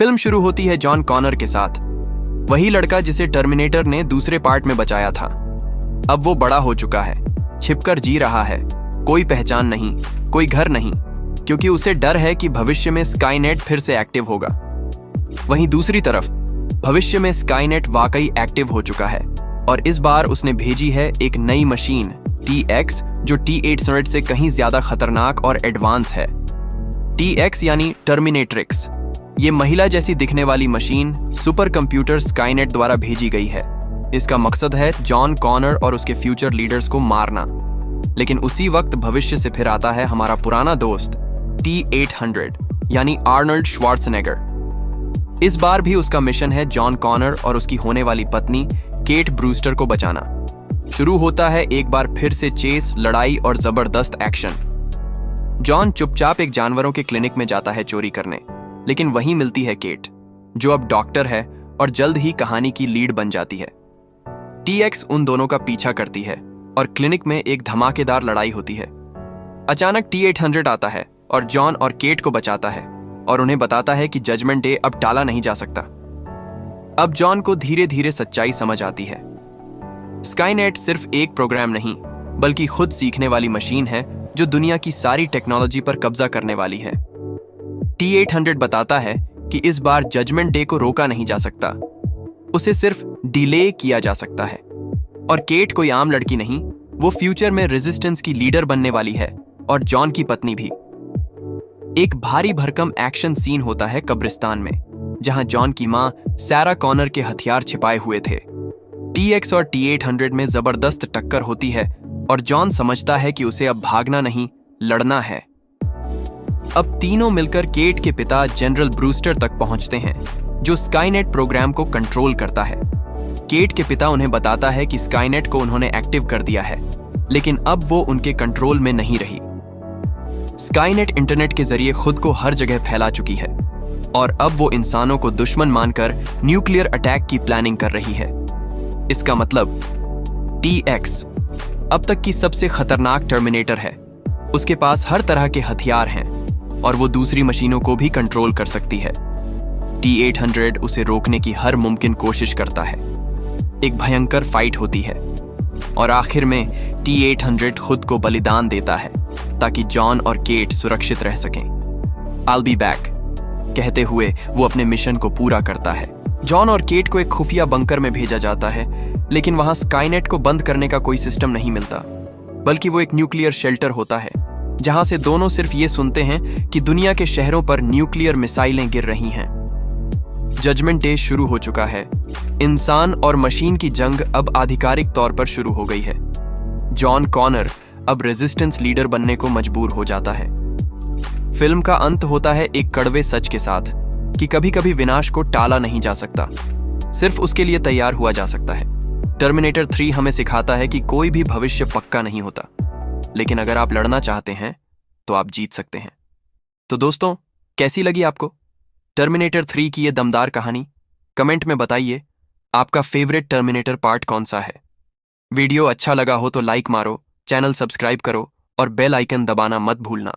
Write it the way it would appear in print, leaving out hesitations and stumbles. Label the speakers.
Speaker 1: Film शुरू होती है जॉन कॉनर के साथ, वही लड़का जिसे टर्मिनेटर ने दूसरे पार्ट में बचाया था। अब वो बड़ा हो चुका है, छिपकर जी रहा है, कोई पहचान नहीं, कोई घर नहीं, क्योंकि उसे डर है कि भविष्य में स्काईनेट फिर से एक्टिव होगा। वहीं दूसरी तरफ भविष्य में स्काईनेट वाकई एक्टिव हो चुका है और इस बार उसने भेजी है एक नई मशीन TX, जो T-800 से कहीं ज्यादा खतरनाक और एडवांस है। TX यानी टर्मिनेट्रिक्स। ये महिला जैसी दिखने वाली मशीन सुपर कंप्यूटर स्काईनेट द्वारा भेजी गई है। इसका मकसद है जॉन कॉनर और उसके फ्यूचर लीडर्स को मारना। लेकिन उसी वक्त भविष्य से फिर आता है हमारा पुराना दोस्त T-800 यानी आर्नल्ड श्वार्ज़नेगर। इस बार भी उसका मिशन है जॉन कॉनर और उसकी होने वाली पत्नी केट ब्रूस्टर को बचाना। शुरू होता है एक बार फिर से चेस, लड़ाई और जबरदस्त एक्शन। जॉन चुपचाप एक जानवरों के क्लिनिक में जाता है चोरी करने, लेकिन वहीं मिलती है केट, जो अब डॉक्टर है और जल्द ही कहानी की लीड बन जाती है। TX उन दोनों का पीछा करती है और क्लिनिक में एक धमाकेदार लड़ाई होती है। अचानक T-800 आता है और जॉन और केट को बचाता है और उन्हें बताता है कि जजमेंट डे अब टाला नहीं जा सकता। अब जॉन को धीरे धीरे सच्चाई समझ आती है। स्काईनेट सिर्फ एक प्रोग्राम नहीं, बल्कि खुद सीखने वाली मशीन है जो दुनिया की सारी टेक्नोलॉजी पर कब्जा करने वाली है। T-800 बताता है कि इस बार जजमेंट डे को रोका नहीं जा सकता, उसे सिर्फ डिले किया जा सकता है। और केट कोई आम लड़की नहीं, वो फ्यूचर में रेजिस्टेंस की लीडर बनने वाली है और जॉन की पत्नी भी। एक भारी भरकम एक्शन सीन होता है कब्रिस्तान में, जहां जॉन की मां सैरा कॉनर के हथियार छिपाए हुए थे। TX और T-800 में जबरदस्त टक्कर होती है और जॉन समझता है कि उसे अब भागना नहीं, लड़ना है। अब तीनों मिलकर केट के पिता जनरल ब्रूस्टर तक पहुंचते हैं, जो स्काईनेट प्रोग्राम को कंट्रोल करता है। केट के पिता उन्हें बताता है कि स्काईनेट को उन्होंने एक्टिव कर दिया है, लेकिन अब वो उनके कंट्रोल में नहीं रही। स्काईनेट इंटरनेट के जरिए खुद को हर जगह फैला चुकी है और अब वो इंसानों को दुश्मन मानकर न्यूक्लियर अटैक की प्लानिंग कर रही है। इसका मतलब TX अब तक की सबसे खतरनाक टर्मिनेटर है। उसके पास हर तरह के हथियार हैं और वो दूसरी मशीनों को भी कंट्रोल कर सकती है। T-800 उसे रोकने की हर मुमकिन कोशिश करता है। एक भयंकर फाइट होती है और आखिर में T-800 खुद को बलिदान देता है ताकि जॉन और केट सुरक्षित रह सकें। I'll be back कहते हुए वो अपने मिशन को पूरा करता है। जॉन और केट को एक खुफिया बंकर में भेजा जाता है, लेकिन वहां स्काईनेट को बंद करने का कोई सिस्टम नहीं मिलता, बल्कि वो एक न्यूक्लियर शेल्टर होता है, जहां से दोनों सिर्फ ये सुनते हैं कि दुनिया के शहरों पर न्यूक्लियर मिसाइलें गिर रही हैं। जजमेंट डे शुरू हो चुका है। इंसान और मशीन की जंग अब आधिकारिक तौर पर शुरू हो गई है। जॉन कॉनर अब रेजिस्टेंस लीडर बनने को मजबूर हो जाता है। फिल्म का अंत होता है एक कड़वे सच के साथ कि कभी कभी विनाश को टाला नहीं जा सकता, सिर्फ उसके लिए तैयार हुआ जा सकता है। टर्मिनेटर 3 हमें सिखाता है कि कोई भी भविष्य पक्का नहीं होता, लेकिन अगर आप लड़ना चाहते हैं तो आप जीत सकते हैं। तो दोस्तों, कैसी लगी आपको टर्मिनेटर 3 की ये दमदार कहानी? कमेंट में बताइए आपका फेवरेट टर्मिनेटर पार्ट कौन सा है। वीडियो अच्छा लगा हो तो लाइक मारो, चैनल सब्सक्राइब करो और बेल आइकन दबाना मत भूलना।